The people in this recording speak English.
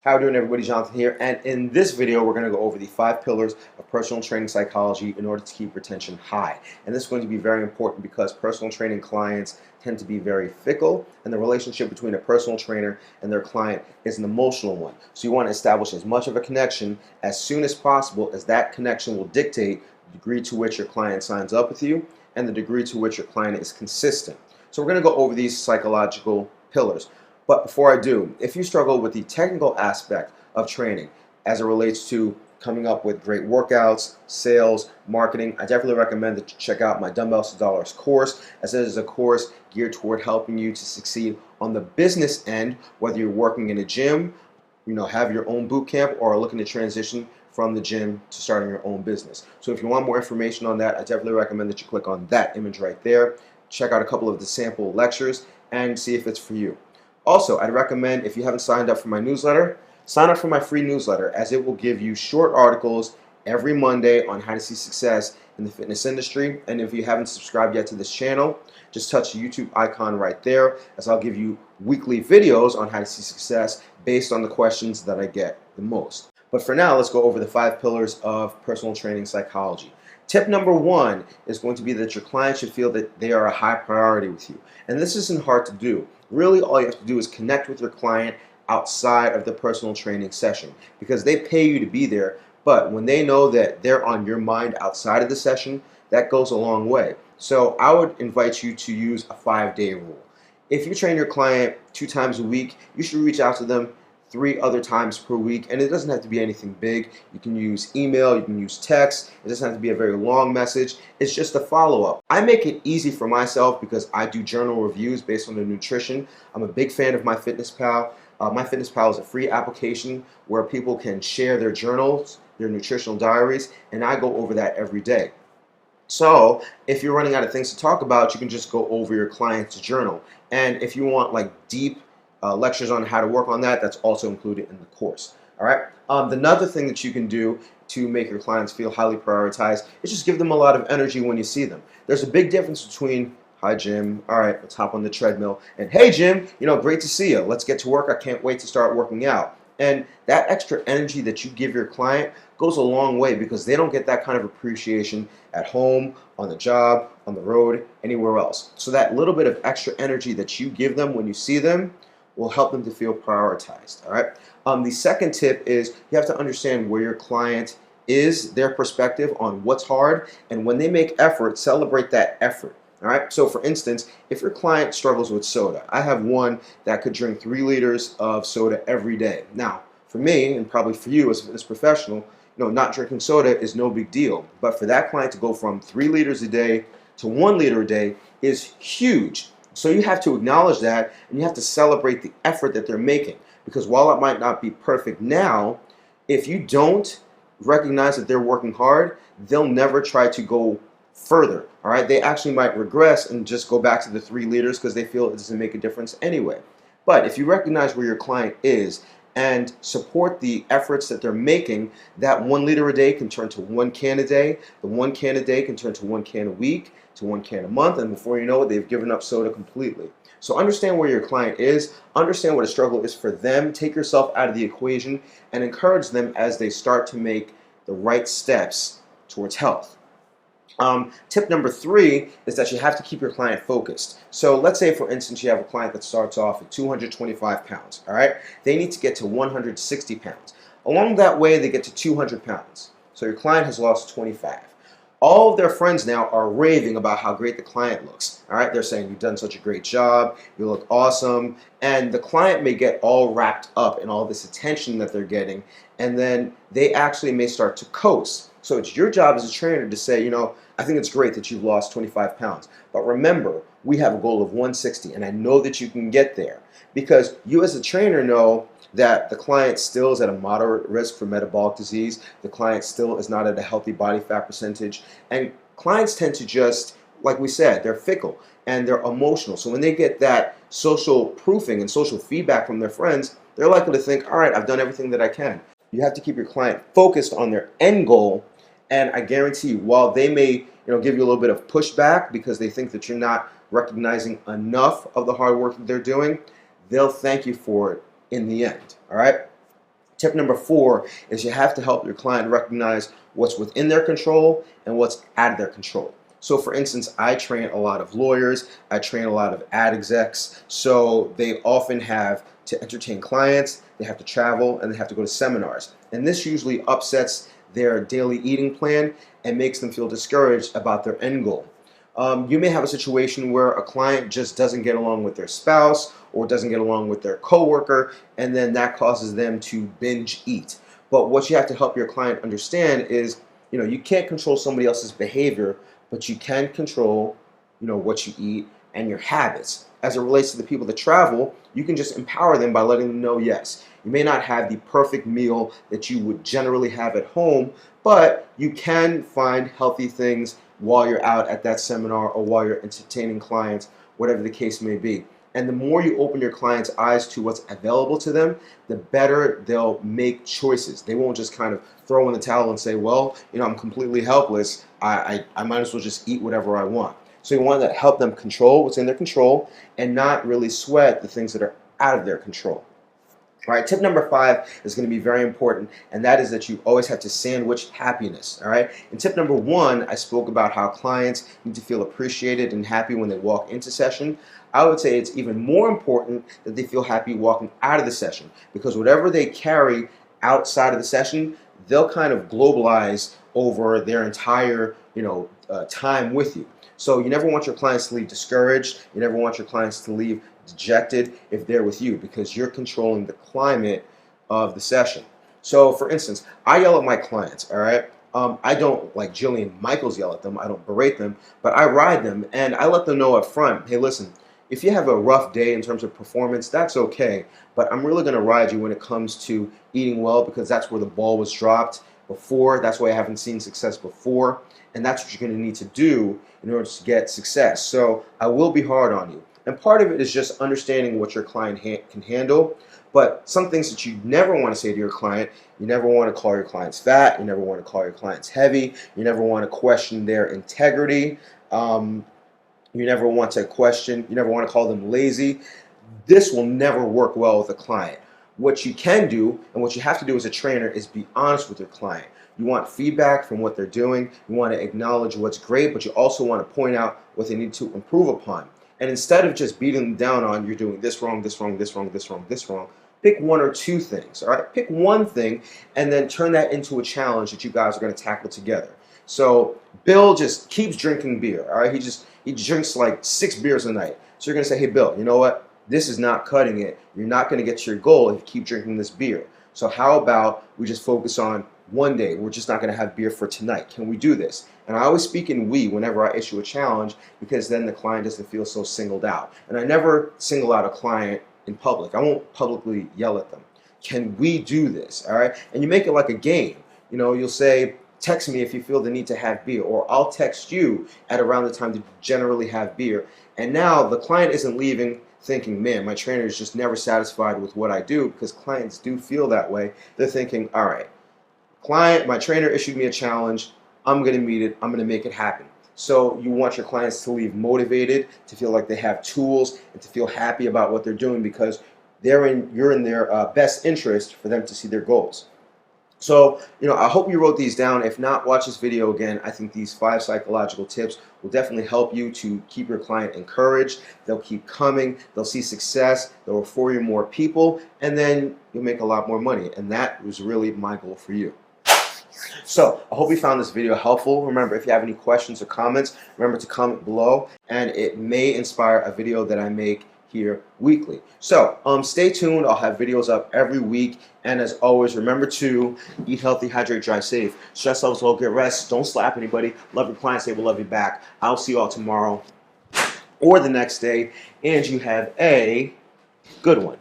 How are you doing, everybody? Jonathan here, and in this video we're going to go over the 5 pillars of personal training psychology in order to keep retention high. And this is going to be very important because personal training clients tend to be very fickle, and the relationship between a personal trainer and their client is an emotional one. So you want to establish as much of a connection as soon as possible, as that connection will dictate the degree to which your client signs up with you and the degree to which your client is consistent. So we're going to go over these psychological pillars. But before I do, if you struggle with the technical aspect of training as it relates to coming up with great workouts, sales, marketing, I definitely recommend that you check out my Dumbbells to Dollars course, as it is a course geared toward helping you to succeed on the business end, whether you're working in a gym, have your own boot camp, or are looking to transition from the gym to starting your own business. So if you want more information on that, I definitely recommend that you click on that image right there, check out a couple of the sample lectures, and see if it's for you. Also, I'd recommend, if you haven't signed up for my newsletter, sign up for my free newsletter, as it will give you short articles every Monday on how to see success in the fitness industry. And if you haven't subscribed yet to this channel, just touch the YouTube icon right there, as I'll give you weekly videos on how to see success based on the questions that I get the most. But for now, let's go over the 5 pillars of personal training psychology. Tip number 1 is going to be that your client should feel that they are a high priority with you. And this isn't hard to do. Really, all you have to do is connect with your client outside of the personal training session, because they pay you to be there. But when they know that they're on your mind outside of the session, that goes a long way. So I would invite you to use a 5-day rule. If you train your client 2 times a week, you should reach out to them 3 other times per week, and it doesn't have to be anything big. You can use email, you can use text. It doesn't have to be a very long message. It's just a follow-up. I make it easy for myself because I do journal reviews based on the nutrition. I'm a big fan of MyFitnessPal. MyFitnessPal is a free application where people can share their journals, their nutritional diaries, and I go over that every day. So if you're running out of things to talk about, you can just go over your client's journal. And if you want deep lectures on how to work on that, that's also included in the course. All right. Another thing that you can do to make your clients feel highly prioritized is just give them a lot of energy when you see them. There's a big difference between, "Hi Jim, all right, let's hop on the treadmill," and "Hey Jim, great to see you. Let's get to work. I can't wait to start working out." And that extra energy that you give your client goes a long way, because they don't get that kind of appreciation at home, on the job, on the road, anywhere else. So that little bit of extra energy that you give them when you see them will help them to feel prioritized. All right. The second tip is you have to understand where your client is, their perspective on what's hard, and when they make effort, celebrate that effort. All right. So for instance, if your client struggles with soda, I have one that could drink 3 liters of soda every day. Now, for me, and probably for you as a fitness professional, not drinking soda is no big deal. But for that client to go from 3 liters a day to 1 liter a day is huge. So you have to acknowledge that, and you have to celebrate the effort that they're making. Because while it might not be perfect now, if you don't recognize that they're working hard, they'll never try to go further. All right, they actually might regress and just go back to the 3 liters because they feel it doesn't make a difference anyway. But if you recognize where your client is and support the efforts that they're making, that 1 liter a day can turn to 1 can a day. The 1 can a day can turn to 1 can a week, to 1 can a month, and before you know it, they've given up soda completely. So understand where your client is, understand what a struggle is for them, take yourself out of the equation, and encourage them as they start to make the right steps towards health. Tip number 3 is that you have to keep your client focused. So let's say, for instance, you have a client that starts off at 225 pounds. All right, they need to get to 160 pounds. Along that way, they get to 200 pounds. So your client has lost 25. All of their friends now are raving about how great the client looks. All right, they're saying, "You've done such a great job, you look awesome," and the client may get all wrapped up in all this attention that they're getting, and then they actually may start to coast. So it's your job as a trainer to say, "I think it's great that you've lost 25 pounds, but remember, we have a goal of 160, and I know that you can get there," because you as a trainer know that the client still is at a moderate risk for metabolic disease. The client still is not at a healthy body fat percentage. And clients tend to just, like we said, they're fickle and they're emotional. So when they get that social proofing and social feedback from their friends, they're likely to think, "All right, I've done everything that I can." You have to keep your client focused on their end goal. And I guarantee you, while they may give you a little bit of pushback because they think that you're not recognizing enough of the hard work that they're doing, they'll thank you for it in the end. All right. Tip number 4 is you have to help your client recognize what's within their control and what's out of their control. So for instance, I train a lot of lawyers, I train a lot of ad execs, so they often have to entertain clients, they have to travel, and they have to go to seminars. And this usually upsets their daily eating plan and makes them feel discouraged about their end goal. You may have a situation where a client just doesn't get along with their spouse or doesn't get along with their coworker, and then that causes them to binge eat. But what you have to help your client understand is, you can't control somebody else's behavior, but you can control, what you eat and your habits. As it relates to the people that travel, you can just empower them by letting them know, yes, you may not have the perfect meal that you would generally have at home, but you can find healthy things while you're out at that seminar or while you're entertaining clients, whatever the case may be. And the more you open your clients' eyes to what's available to them, the better they'll make choices. They won't just kind of throw in the towel and say, well, I'm completely helpless. I might as well just eat whatever I want. So you want to help them control what's in their control and not really sweat the things that are out of their control. All right, tip number 5 is going to be very important, and that is that you always have to sandwich happiness. All right, in tip number 1, I spoke about how clients need to feel appreciated and happy when they walk into session. I would say it's even more important that they feel happy walking out of the session, because whatever they carry outside of the session, they'll kind of globalize over their entire time with you. So you never want your clients to leave discouraged. You never want your clients to leave dejected if they're with you, because you're controlling the climate of the session. So for instance, I yell at my clients, all right? I don't like Jillian Michaels yell at them. I don't berate them, but I ride them and I let them know up front, hey, listen, if you have a rough day in terms of performance, that's okay, but I'm really going to ride you when it comes to eating well, because that's where the ball was dropped before. That's why I haven't seen success before, and that's what you're going to need to do in order to get success. So I will be hard on you. And part of it is just understanding what your client can handle. But some things that you never want to say to your client, you never want to call your clients fat, you never want to call your clients heavy, you never want to question their integrity, you never want to call them lazy. This will never work well with a client. What you can do, and what you have to do as a trainer, is be honest with your client. You want feedback from what they're doing, you want to acknowledge what's great, but you also want to point out what they need to improve upon. And instead of just beating them down on, you're doing this wrong, this wrong, this wrong, this wrong, this wrong, pick 1 or 2 things, all right? Pick one thing and then turn that into a challenge that you guys are going to tackle together. So Bill just keeps drinking beer, all right? He drinks like 6 beers a night. So you're going to say, hey, Bill, you know what? This is not cutting it. You're not going to get to your goal if you keep drinking this beer. So how about we just focus on one day? We're just not going to have beer for tonight. Can we do this? And I always speak in we whenever I issue a challenge, because then the client doesn't feel so singled out. And I never single out a client in public. I won't publicly yell at them. Can we do this? All right? And you make it like a game. You'll say, text me if you feel the need to have beer, or I'll text you at around the time to generally have beer. And now the client isn't leaving thinking, man, my trainer is just never satisfied with what I do, because clients do feel that way. They're thinking, all right, client, my trainer issued me a challenge. I'm going to meet it. I'm going to make it happen. So you want your clients to leave motivated, to feel like they have tools, and to feel happy about what they're doing, because you're in their best interest for them to see their goals. So, I hope you wrote these down. If not, watch this video again. I think these 5 psychological tips will definitely help you to keep your client encouraged. They'll keep coming. They'll see success. They'll refer you more people, and then you'll make a lot more money. And that was really my goal for you. So I hope you found this video helpful. Remember, if you have any questions or comments, remember to comment below, and it may inspire a video that I make here weekly. So stay tuned. I'll have videos up every week. And as always, remember to eat healthy, hydrate, drive safe. Stress levels low, get rest. Don't slap anybody. Love your clients, they will love you back. I'll see you all tomorrow or the next day. And you have a good one.